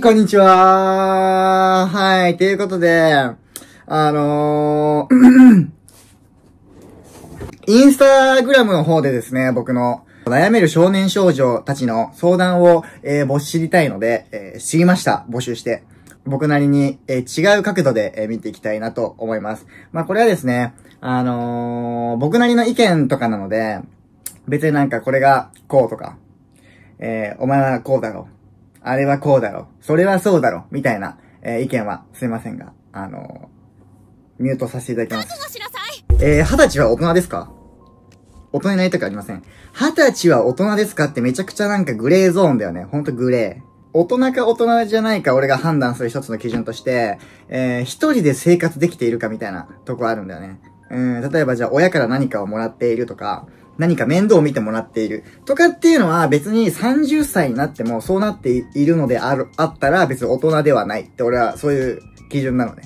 こんにちは。はい。ということで、インスタグラムの方でですね、僕の悩める少年少女たちの相談を、知りたいので、知りました。募集して。僕なりに、違う角度で、見ていきたいなと思います。まあ、これはですね、僕なりの意見とかなので、別になんかこれがこうとか、お前はこうだろう。あれはこうだろ。それはそうだろ。みたいな、意見はすいませんが、ミュートさせていただきます。20歳は大人ですか？大人になりたくありません。20歳は大人ですかってめちゃくちゃなんかグレーゾーンだよね。ほんとグレー。大人か大人じゃないか俺が判断する一つの基準として、一人で生活できているかみたいなとこあるんだよね。例えばじゃあ親から何かをもらっているとか、何か面倒を見てもらっているとかっていうのは別に30歳になってもそうなっているのであったら別に大人ではないって俺はそういう基準なのね。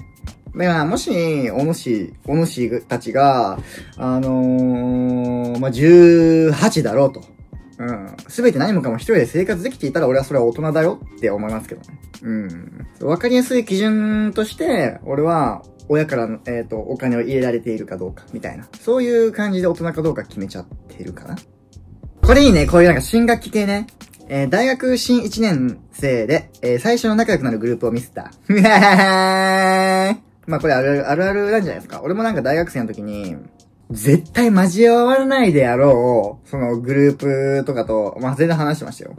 だからもし、お主たちが、18だろうと。すべて何もかも一人で生活できていたら俺はそれは大人だよって思いますけどね。わかりやすい基準として、俺は、親から、お金を入れられているかどうか、みたいな。そういう感じで大人かどうか決めちゃってるかな。これいいね、こういうなんか新学期系ね。大学新1年生で、最初の仲良くなるグループを見せた。まあこれあるあるなんじゃないですか。俺もなんか大学生の時に、絶対交わらないであろう、そのグループとかと、まあ全然話してましたよ。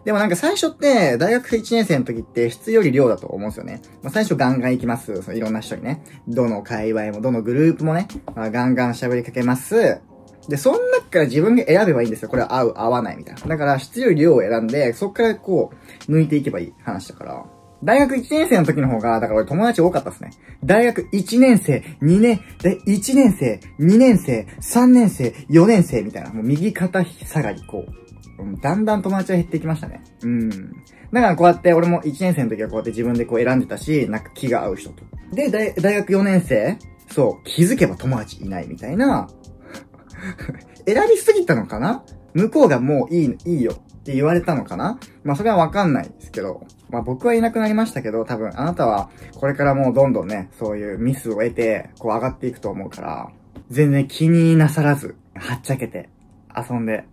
でもなんか最初って、大学1年生の時って質より量だと思うんですよね。まあ最初ガンガン行きます。そのいろんな人にね。どの界隈も、どのグループもね、まあ、ガンガン喋りかけます。で、その中から自分が選べばいいんですよ。これは合う、合わないみたいな。だから質より量を選んで、そっからこう、抜いていけばいい話だから。大学1年生の時の方が、だから俺友達多かったですね。大学1年生、2年、1年生、2年生、3年生、4年生みたいな、もう右肩下がり、こう。だんだん友達は減っていきましたね。だからこうやって俺も1年生の時はこうやって自分でこう選んでたし、なんか気が合う人と。で、大学4年生そう、気づけば友達いないみたいな。選びすぎたのかな？向こうがもういいよって言われたのかな？まあそれはわかんないですけど。まあ僕はいなくなりましたけど、多分あなたはこれからもうどんどんね、そういうミスを得て、こう上がっていくと思うから、全然気になさらず、はっちゃけて遊んで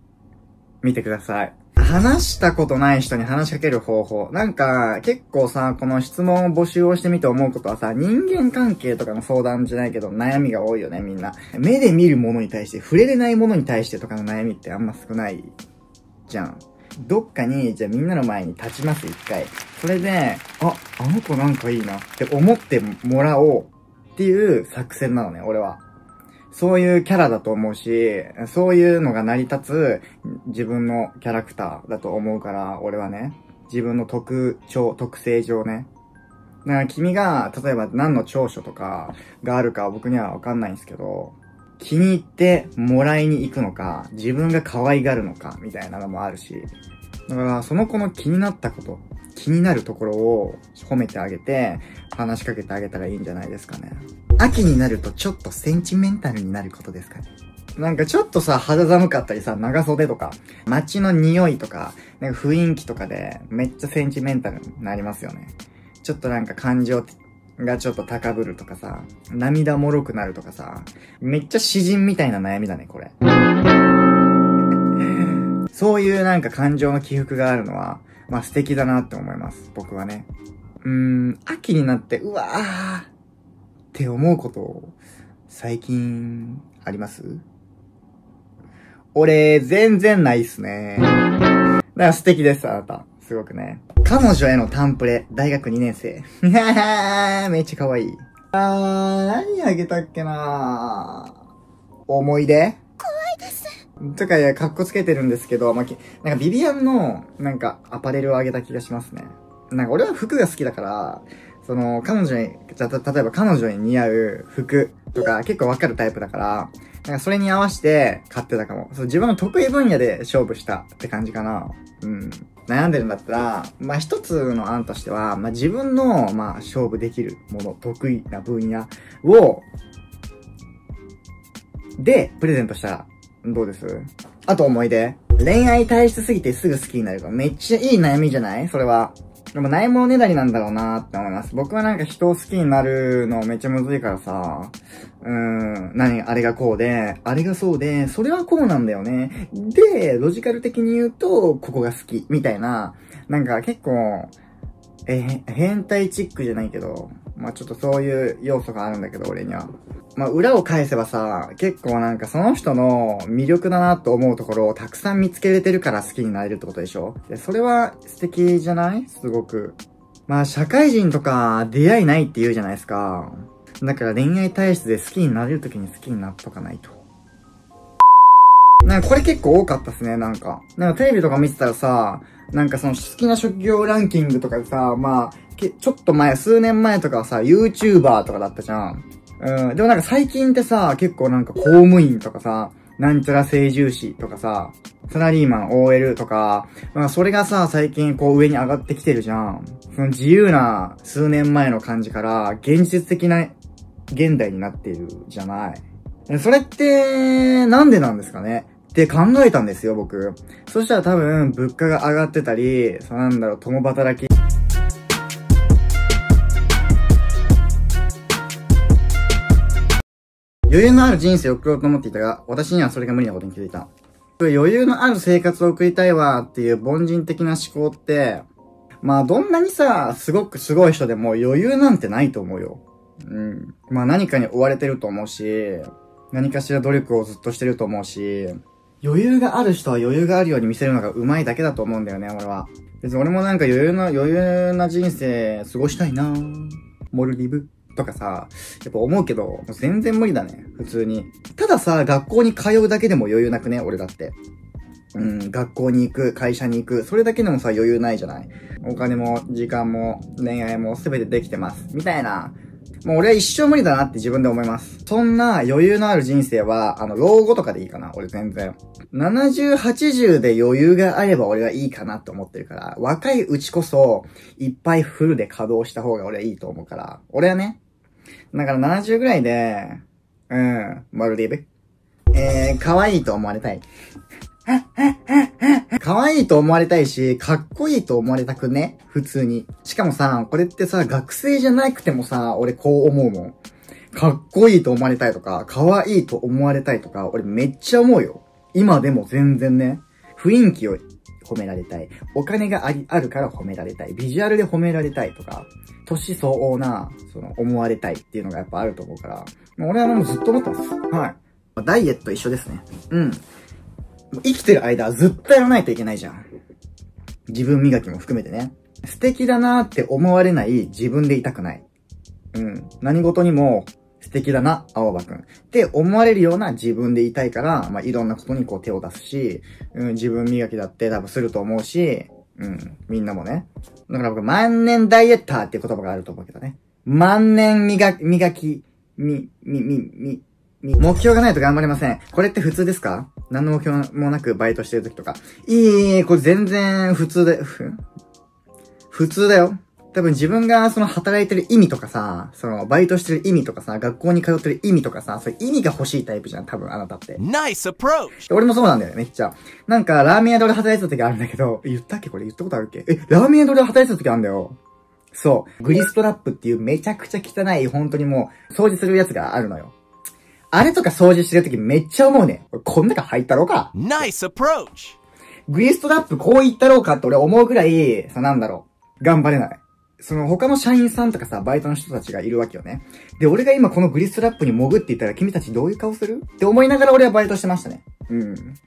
みてください。話したことない人に話しかける方法。なんか、結構さ、この質問を募集をしてみて思うことはさ、人間関係とかの相談じゃないけど、悩みが多いよね、みんな。目で見るものに対して、触れれないものに対してとかの悩みってあんま少ないじゃん。どっかに、じゃあみんなの前に立ちます、一回。それで、あの子なんかいいなって思ってもらおうっていう作戦なのね、俺は。そういうキャラだと思うし、そういうのが成り立つ自分のキャラクターだと思うから、俺はね、自分の特性上ね。だから君が、例えば何の長所とかがあるかは僕にはわかんないんですけど、気に入ってもらいに行くのか、自分が可愛がるのか、みたいなのもあるし。だからその子の気になったこと、気になるところを褒めてあげて、話しかけてあげたらいいんじゃないですかね。秋になるとちょっとセンチメンタルになることですかね。なんかちょっとさ、肌寒かったりさ、長袖とか、街の匂いとか、なんか雰囲気とかで、めっちゃセンチメンタルになりますよね。ちょっとなんか感情がちょっと高ぶるとかさ、涙もろくなるとかさ、めっちゃ詩人みたいな悩みだね、これ。そういうなんか感情の起伏があるのは、まあ素敵だなって思います。僕はね。秋になって、うわーって思うこと最近あります？俺、全然ないっすね。だから素敵です、あなた。すごくね。彼女へのタンプレ、大学2年生。めっちゃ可愛い。何あげたっけな思い出？怖いです。とか、かっこつけてるんですけど、なんかビビアンの、なんか、アパレルをあげた気がしますね。なんか俺は服が好きだから、その、例えば彼女に似合う服とか結構わかるタイプだから、なんかそれに合わせて買ってたかも。そう、自分の得意分野で勝負したって感じかな。悩んでるんだったら、まあ一つの案としては、まあ自分の、まあ勝負できるもの、得意な分野を、で、プレゼントしたら、どうです？あと思い出。恋愛体質すぎてすぐ好きになるから、めっちゃいい悩みじゃない？それは。でもないものねだりなんだろうなって思います。僕はなんか人を好きになるのめっちゃむずいからさ、あれがこうで、あれがそうで、それはこうなんだよね。で、ロジカル的に言うと、ここが好き、みたいな、なんか結構、変態チックじゃないけど、まあちょっとそういう要素があるんだけど、俺には。まあ裏を返せばさ、結構なんかその人の魅力だなと思うところをたくさん見つけれてるから好きになれるってことでしょ？で、それは素敵じゃない？すごく。まあ社会人とか出会いないって言うじゃないですか。だから恋愛体質で好きになれるときに好きになっとかないと。なんかこれ結構多かったっすね、なんかテレビとか見てたらさ、なんかその好きな職業ランキングとかでさ、まあ、ちょっと前、数年前とかはさ、YouTuber とかだったじゃん。でもなんか最近ってさ、結構なんか公務員とかさ、なんちゃら成住士とかさ、サラリーマン OL とか、まあそれがさ、最近こう上に上がってきてるじゃん。その自由な数年前の感じから、現実的な現代になっているじゃない。それって、なんでなんですかねって考えたんですよ、僕。そしたら多分、物価が上がってたり、共働き。余裕のある人生を送ろうと思っていたが、私にはそれが無理なことに気づいた。余裕のある生活を送りたいわっていう凡人的な思考って、まあどんなにさ、すごくすごい人でも余裕なんてないと思うよ。まあ何かに追われてると思うし、何かしら努力をずっとしてると思うし、余裕がある人は余裕があるように見せるのが上手いだけだと思うんだよね、俺は。別に俺もなんか余裕な人生過ごしたいなぁ。モルディブとかさ、やっぱ思うけど、もう全然無理だね、普通に。たださ、学校に通うだけでも余裕なくね、俺だって。学校に行く、会社に行く、それだけでもさ、余裕ないじゃない。お金も、時間も、恋愛も全てできてます。みたいな。もう俺は一生無理だなって自分で思います。そんな余裕のある人生は、老後とかでいいかな、俺全然。70、80で余裕があれば俺はいいかなって思ってるから、若いうちこそ、いっぱいフルで稼働した方が俺はいいと思うから、俺はね。だから70ぐらいで、モルディブ。可愛いと思われたい。可愛いと思われたいし、かっこいいと思われたくね？普通に。しかもさ、これってさ、学生じゃなくてもさ、俺こう思うもん。かっこいいと思われたいとか、可愛いと思われたいとか、俺めっちゃ思うよ。今でも全然ね。雰囲気を褒められたい。お金があるから褒められたい。ビジュアルで褒められたいとか、年相応な、思われたいっていうのがやっぱあると思うから、俺はもうずっと思ってます。はい。ダイエット一緒ですね。生きてる間はずっとやらないといけないじゃん。自分磨きも含めてね。素敵だなーって思われない自分でいたくない。何事にも素敵だな、青葉くん。って思われるような自分でいたいから、まあ、いろんなことにこう手を出すし、自分磨きだって多分すると思うし、みんなもね。だから僕、万年ダイエッターっていう言葉があると思うけどね。万年磨き、目標がないと頑張れません。これって普通ですか？何の目標もなくバイトしてる時とか。これ全然普通で、普通だよ。多分自分が働いてる意味とかさ、バイトしてる意味とかさ、学校に通ってる意味とかさ、そういう意味が欲しいタイプじゃん、多分あなたって。Nice approach! 俺もそうなんだよね、めっちゃ。なんか、ラーメン屋で俺働いてた時あるんだけど、言ったっけこれ言ったことあるっけラーメン屋で俺働いてた時あるんだよ。そう。グリストラップっていうめちゃくちゃ汚い、本当にもう、掃除するやつがあるのよ。あれとか掃除してるときめっちゃ思うね。こん中入ったろうか。Nice approach! グリストラップこう言ったろうかって俺思うぐらい、頑張れない。他の社員さんとかさ、バイトの人たちがいるわけよね。で、俺が今このグリストラップに潜っていったら君たちどういう顔するって思いながら俺はバイトしてましたね。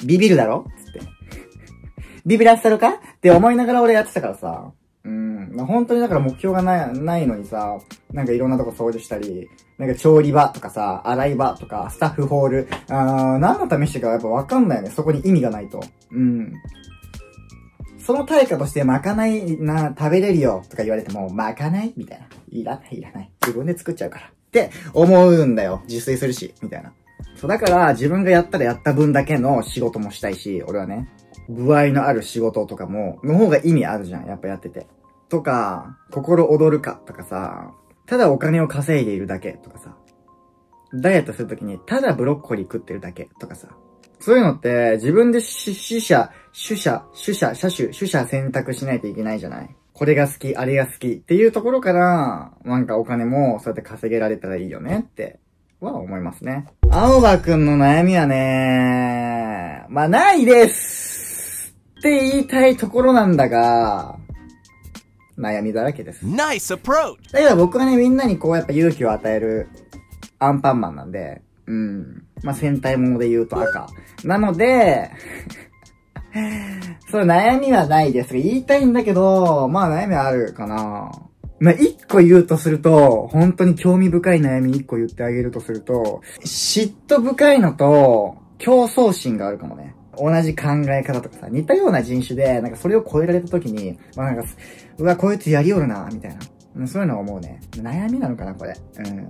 ビビるだろつって。ビビらせたろかって思いながら俺やってたからさ。本当にだから目標がないのにさ、なんかいろんなとこ掃除したり、なんか調理場とかさ、洗い場とか、スタッフホール、何のためにしてかやっぱわかんないよね。そこに意味がないと。その対価としてまかないな、食べれるよとか言われても、まかないみたいな。いらない。自分で作っちゃうから。って思うんだよ。自炊するし、みたいな。そう、だから自分がやったらやった分だけの仕事もしたいし、俺はね、具合のある仕事とかの方が意味あるじゃん。やっぱやってて。とか、心躍るかとかさ、ただお金を稼いでいるだけとかさ、ダイエットするときにただブロッコリー食ってるだけとかさ、そういうのって自分で取捨選択しないといけないじゃない。これが好き、あれが好きっていうところから、なんかお金もそうやって稼げられたらいいよねっては思いますね。青葉くんの悩みはね、まあないですって言いたいところなんだが、悩みだらけです。Nice approach! だけど僕はね、みんなにこうやっぱ勇気を与えるアンパンマンなんで、まあ戦隊もので言うと赤。なので、そう悩みはないですが、言いたいんだけど、まあ悩みはあるかな。まあ一個言うとすると、本当に興味深い悩み一個言ってあげるとすると、嫉妬深いのと競争心があるかもね。同じ考え方とかさ、似たような人種で、なんかそれを超えられた時に、まあなんか、うわ、こいつやりおるな、みたいな。そういうのは思うね。悩みなのかな、これ。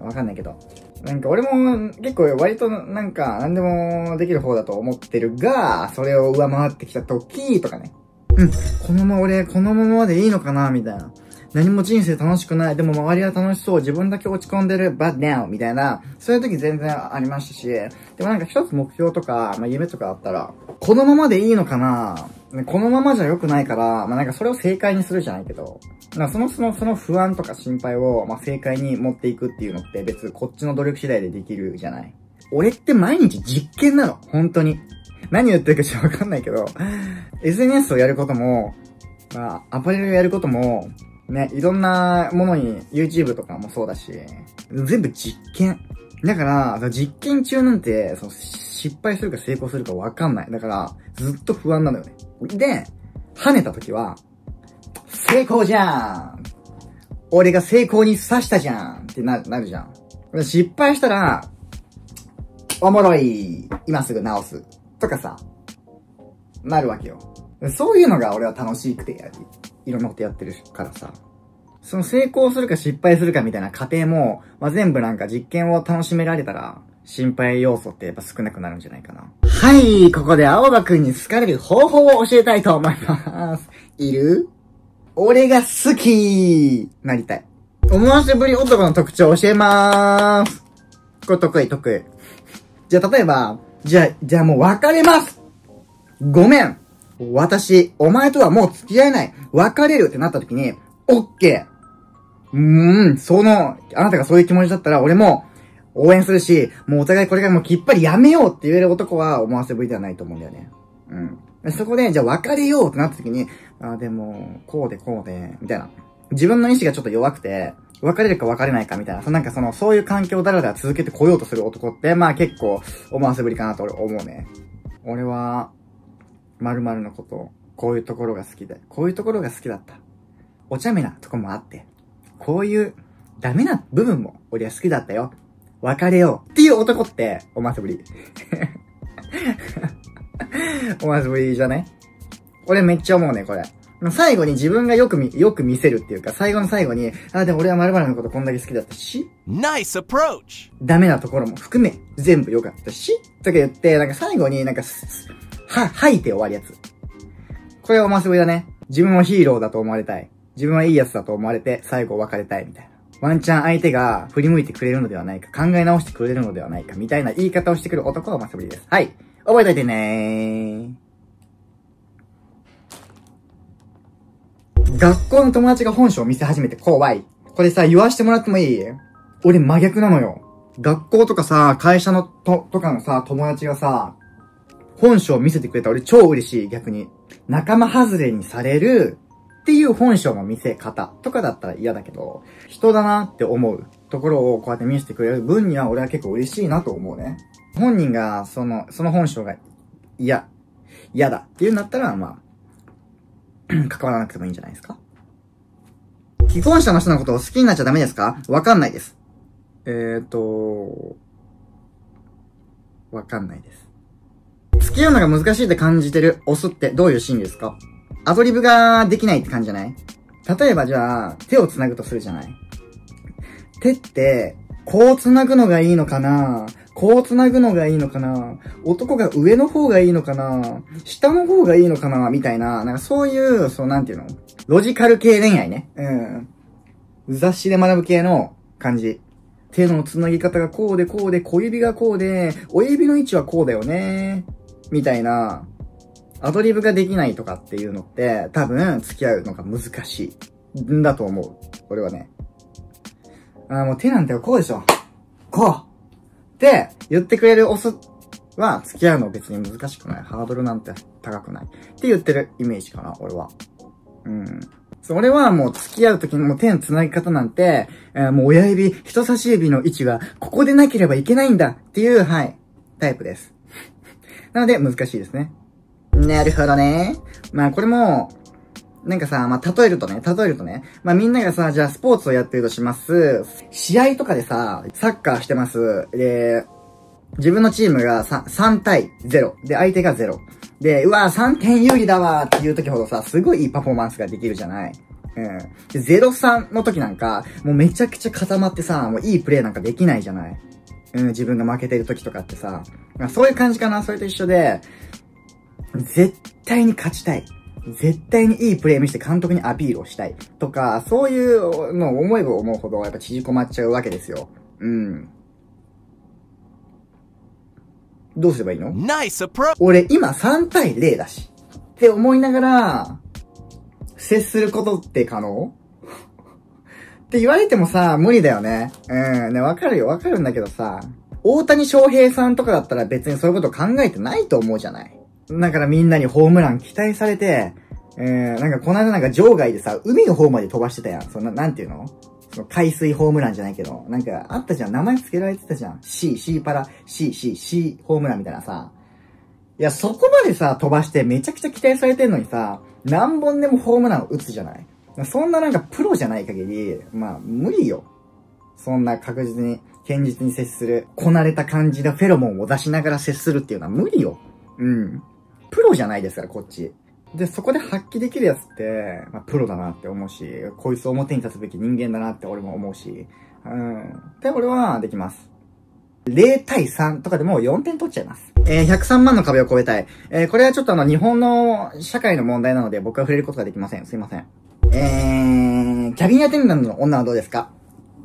わかんないけど。なんか俺も結構割となんか何でもできる方だと思ってるが、それを上回ってきた時とかね。このまま俺、このままでいいのかな、みたいな。何も人生楽しくない。でも周りは楽しそう。自分だけ落ち込んでる。but now みたいな。そういう時全然ありましたし。でもなんか一つ目標とか、まあ夢とかあったら、このままでいいのかな、このままじゃ良くないから、まあなんかそれを正解にするじゃないけど、なんかその不安とか心配を、まあ正解に持っていくっていうのって別にこっちの努力次第でできるじゃない。俺って毎日実験なの。本当に。何言ってるかちょっとわかんないけど、SNS をやることも、まあアパレルをやることも、ね、いろんなものに、YouTube とかもそうだし、全部実験。だから、実験中なんて、失敗するか成功するかわかんない。だから、ずっと不安なのよね。で、跳ねた時は、成功じゃん！俺が成功に刺したじゃんってなるじゃん。失敗したら、おもろい！今すぐ直す。とかさ、なるわけよ。そういうのが俺は楽しくていろんなことやってるからさ。その成功するか失敗するかみたいな過程も、まあ、全部なんか実験を楽しめられたら、心配要素ってやっぱ少なくなるんじゃないかな。はい、ここで青葉くんに好かれる方法を教えたいと思います。いる？俺が好きなりたい。思わせぶり男の特徴を教えまーす。これ得意。じゃあ例えば、じゃあもう別れます。ごめん。私、お前とはもう付き合えない。別れるってなった時に、オッケー。あなたがそういう気持ちだったら俺も応援するし、もうお互いこれからもうきっぱりやめようって言える男は思わせぶりではないと思うんだよね。そこで、じゃあ別れようってなった時に、でも、こうで、みたいな。自分の意志がちょっと弱くて、別れるか別れないかみたいな。なんかそういう環境をだらだら続けてこようとする男って、まあ結構思わせぶりかなと俺思うね。俺は、〇〇のこと、こういうところが好きで、こういうところが好きだった。お茶目なとこもあって、こういうダメな部分も俺は好きだったよ。別れようっていう男って思わせぶり。思わせぶりじゃね？俺めっちゃ思うね、これ。最後に自分がよく見せるっていうか、最後の最後に、でも俺は〇〇のことこんだけ好きだったし、Nice approach! ダメなところも含め、全部良かったし、とか言って、なんか最後になんか、吐いて終わるやつ。これは思わせぶりだね。自分はヒーローだと思われたい。自分はいいやつだと思われて、最後別れたいみたいな。ワンチャン相手が振り向いてくれるのではないか、考え直してくれるのではないか、みたいな言い方をしてくる男は思わせぶりです。はい。覚えといてねー。学校の友達が本性を見せ始めて怖い。これさ、言わしてもらってもいい？俺真逆なのよ。学校とかさ、会社のとかのさ、友達がさ、本性を見せてくれたら俺超嬉しい、逆に。仲間外れにされるっていう本性の見せ方とかだったら嫌だけど、人だなって思うところをこうやって見せてくれる分には俺は結構嬉しいなと思うね。本人がその本性が嫌だっていうんだったら、まあ、関わらなくてもいいんじゃないですか。既婚者の人のことを好きになっちゃダメですか？わかんないです。わかんないです。付き合うのが難しいって感じてるオスってどういう心理ですか？アドリブができないって感じじゃない？例えばじゃあ、手を繋ぐとするじゃない？手って、こう繋ぐのがいいのかな？こう繋ぐのがいいのかな？男が上の方がいいのかな？下の方がいいのかな？みたいな、なんかそういう、なんていうの？ロジカル系恋愛ね。雑誌で学ぶ系の感じ。手の繋ぎ方がこうで、小指がこうで、親指の位置はこうだよね。みたいな、アドリブができないとかっていうのって、多分付き合うのが難しい。んだと思う。俺はね。もう手なんてこうでしょ。こうって言ってくれるオスは付き合うの別に難しくない。ハードルなんて高くない。って言ってるイメージかな、俺は。それはもう付き合うときにもう手の繋ぎ方なんて、もう親指、人差し指の位置がここでなければいけないんだっていう、はい、タイプです。なので難しいですね。なるほどね。まあこれも、なんかさ、まあ例えるとね。まあみんながさ、じゃあスポーツをやってるとします。試合とかでさ、サッカーしてます。で、自分のチームが 3対0。で、相手が0。で、うわー3点有利だわーっていう時ほどさ、すごいいいパフォーマンスができるじゃない。で、0-3の時なんか、もうめちゃくちゃ固まってさ、もういいプレーなんかできないじゃない。自分が負けてる時とかってさ。まあ、そういう感じかな。それと一緒で、絶対に勝ちたい。絶対にいいプレー見せて監督にアピールをしたい。とか、そういうのを思えば思うほど、やっぱ縮こまっちゃうわけですよ。どうすればいいの？ Nice approach! 俺今3対0だし。って思いながら、接することって可能って言われてもさ、無理だよね。ね、わかるんだけどさ、大谷翔平さんとかだったら別にそういうこと考えてないと思うじゃない。だからみんなにホームラン期待されて、なんかこの間なんか場外でさ、海の方まで飛ばしてたやん。そんな、なんていうの？その海水ホームランじゃないけど、なんかあったじゃん。名前付けられてたじゃん。C パラ、C ホームランみたいなさ。いや、そこまでさ、飛ばしてめちゃくちゃ期待されてんのにさ、何本でもホームランを打つじゃない。そんななんかプロじゃない限り、まあ、無理よ。そんな確実に、堅実に接する、こなれた感じのフェロモンを出しながら接するっていうのは無理よ。プロじゃないですから、こっち。で、そこで発揮できるやつって、まあ、プロだなって思うし、こいつ表に立つべき人間だなって俺も思うし、で、俺はできます。0対3とかでも4点取っちゃいます。103万の壁を越えたい。これはちょっと日本の社会の問題なので僕は触れることができません。すいません。キャビンアテンダントの女はどうですか？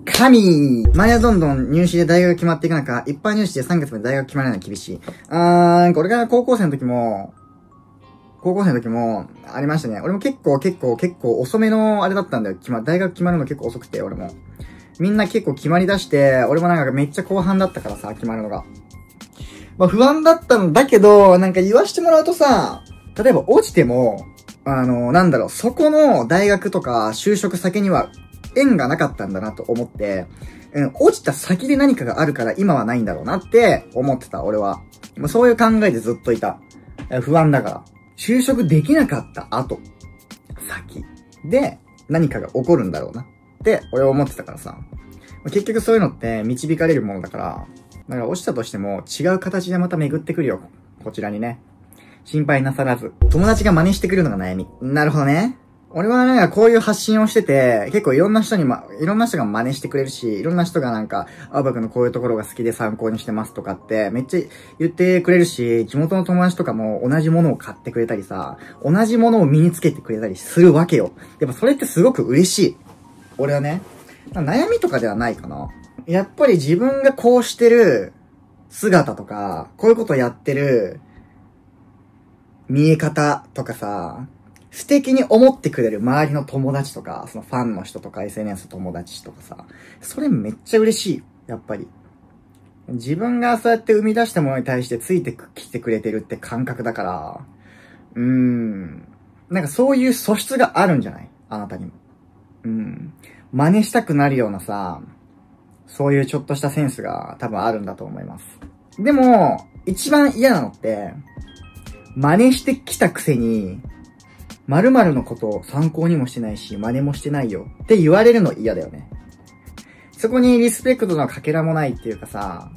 神！前はどんどん入試で大学決まっていく中、一般入試で3月まで大学決まらないの厳しい。これが高校生の時もありましたね。俺も結構遅めのあれだったんだよ。大学決まるの結構遅くて、俺も。みんな結構決まり出して、俺もなんかめっちゃ後半だったからさ、決まるのが。まあ不安だったんだけど、なんか言わしてもらうとさ、例えば落ちても、そこの大学とか就職先には縁がなかったんだなと思って、落ちた先で何かがあるから今はないんだろうなって思ってた、俺は。まあ、そういう考えでずっといた。不安だから。就職できなかった後、先で何かが起こるんだろうなって俺は思ってたからさ。結局そういうのって導かれるものだから、落ちたとしても違う形でまた巡ってくるよ。こちらにね。心配なさらず。友達が真似してくるのが悩み。なるほどね。俺はなんかこういう発信をしてて、結構いろんな人が真似してくれるし、いろんな人がなんか、青葉くんのこういうところが好きで参考にしてますとかって、めっちゃ言ってくれるし、地元の友達とかも同じものを買ってくれたりさ、同じものを身につけてくれたりするわけよ。やっぱそれってすごく嬉しい。俺はね、悩みとかではないかな。やっぱり自分がこうしてる姿とか、こういうことやってる見え方とかさ、素敵に思ってくれる周りの友達とか、そのファンの人とか SNS の友達とかさ、それめっちゃ嬉しい。やっぱり。自分がそうやって生み出したものに対してついてきてくれてるって感覚だから、なんかそういう素質があるんじゃない？あなたにも。真似したくなるようなさ、そういうちょっとしたセンスが多分あるんだと思います。でも、一番嫌なのって、真似してきたくせに、〇〇のことを参考にもしてないし、真似もしてないよって言われるの嫌だよね。そこにリスペクトのかけらもないっていうかさ、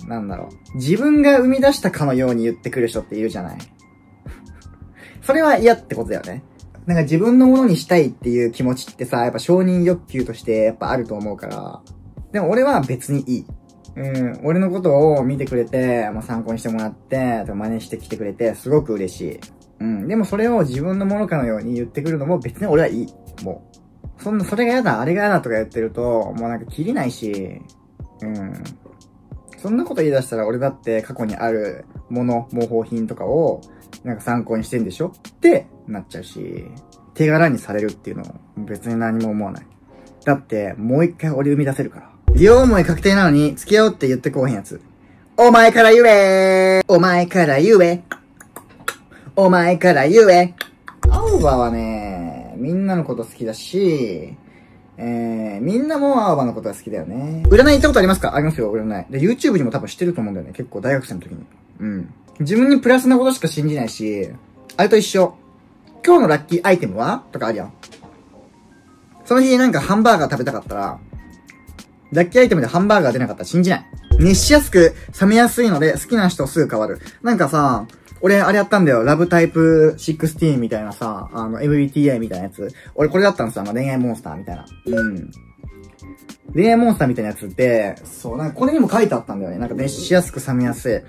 自分が生み出したかのように言ってくる人っているじゃない。それは嫌ってことだよね。なんか自分のものにしたいっていう気持ちってさ、やっぱ承認欲求としてやっぱあると思うから。でも俺は別にいい。俺のことを見てくれて、参考にしてもらって、真似してきてくれて、すごく嬉しい。でもそれを自分のものかのように言ってくるのも別に俺はいい。もう。それが嫌だ、あれが嫌だとか言ってると、もうなんか切りないし、そんなこと言い出したら俺だって過去にあるもの、模倣品とかを、なんか参考にしてんでしょってなっちゃうし、手柄にされるっていうのを別に何も思わない。だって、もう一回俺生み出せるから。両思い確定なのに付き合おうって言ってこうへんやつ。お前から言えお前から言えお前から言え青葉はね、みんなのこと好きだし、みんなも青葉のことが好きだよね。占い行ったことありますか？ありますよ、占い。で、YouTube にも多分してると思うんだよね。結構大学生の時に。うん。自分にプラスなことしか信じないし、あれと一緒。今日のラッキーアイテムはとかあるやん。その日なんかハンバーガー食べたかったら、ラッキーアイテムでハンバーガー出なかったら信じない。熱しやすく冷めやすいので好きな人すぐ変わる。なんかさ、俺あれやったんだよ。ラブタイプ16みたいなさ、MBTI みたいなやつ。俺これだったんですよ。恋愛モンスターみたいな。うん。恋愛モンスターみたいなやつって、そう、なんかこれにも書いてあったんだよね。なんか熱しやすく冷めやすい。好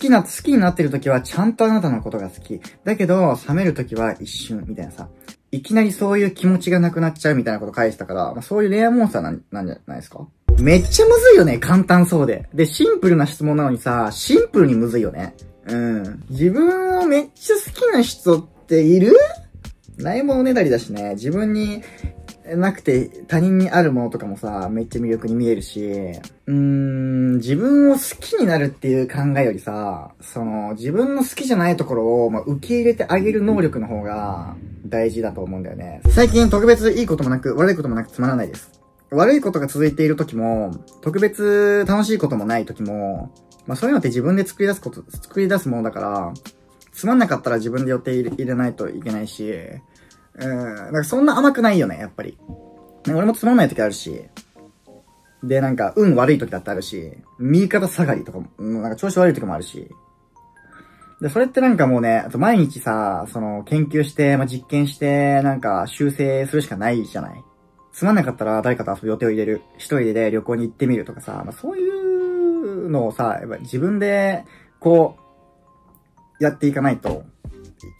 きになってる時はちゃんとあなたのことが好き。だけど、冷める時は一瞬、みたいなさ。いきなりそういう気持ちがなくなっちゃうみたいなこと書いてたから、まあ、そういう恋愛モンスターなんじゃないですか？めっちゃむずいよね、簡単そうで。で、シンプルな質問なのにさ、シンプルにむずいよね。うん。自分をめっちゃ好きな人っている？ないものねだりだしね。自分になくて他人にあるものとかもさ、めっちゃ魅力に見えるし、自分を好きになるっていう考えよりさ、自分の好きじゃないところを、受け入れてあげる能力の方が大事だと思うんだよね。最近特別いいこともなく、悪いこともなくつまらないです。悪いことが続いている時も、特別楽しいこともない時も、そういうのって自分で作り出すものだから、つまんなかったら自分で予定入れないといけないし、なんかそんな甘くないよね、やっぱり。俺もつまんない時あるし。で、なんか、運悪い時だってあるし、右肩下がりとかも、なんか調子悪い時もあるし。で、それってなんかもうね、あと毎日さ、研究して、実験して、なんか修正するしかないじゃない。つまんなかったら誰かと遊ぶ予定を入れる。一人で旅行に行ってみるとかさ、そういうのをさ、やっぱ自分で、やっていかないと、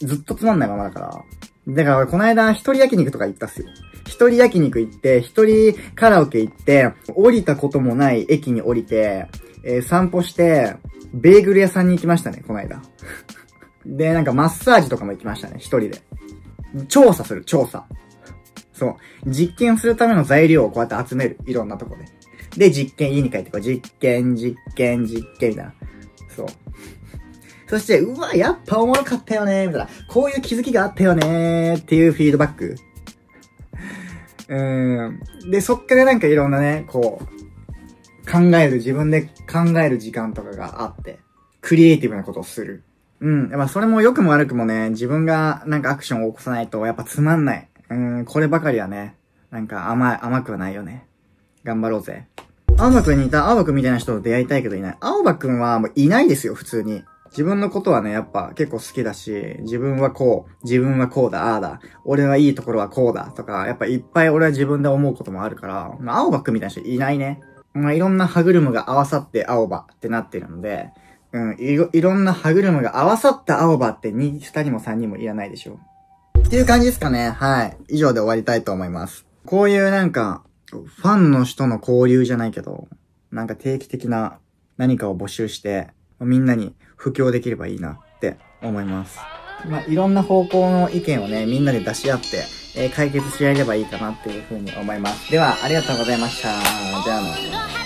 ずっとつまんないままだから。だから、この間、一人焼肉とか行ったっすよ。一人焼肉行って、一人カラオケ行って、降りたこともない駅に降りて、散歩して、ベーグル屋さんに行きましたね、この間。で、なんかマッサージとかも行きましたね、一人で。調査。そう。実験するための材料をこうやって集める。いろんなとこで。で、家に帰って実験、みたいな。そう。そして、うわ、やっぱおもろかったよねみたいな。こういう気づきがあったよねっていうフィードバック。で、そっからなんかいろんなね、自分で考える時間とかがあって、クリエイティブなことをする。それも良くも悪くもね、自分がなんかアクションを起こさないとやっぱつまんない。こればかりはね、なんか甘くはないよね。頑張ろうぜ。青葉くんにいた青葉くんみたいな人と出会いたいけどいない。青葉くんはもういないですよ、普通に。自分のことはね、やっぱ結構好きだし、自分はこうだ、ああだ、俺はいいところはこうだ、とか、やっぱいっぱい俺は自分で思うこともあるから、青葉くんみたいな人いないね。いろんな歯車が合わさって青葉ってなってるので、いろんな歯車が合わさった青葉って2人も3人もいらないでしょ。っていう感じですかね。はい。以上で終わりたいと思います。こういうなんか、ファンの人の交流じゃないけど、なんか定期的な何かを募集して、みんなに布教できればいいなって思います。いろんな方向の意見をね、みんなで出し合って、解決し合えればいいかなっていうふうに思います。では、ありがとうございました。じゃあね。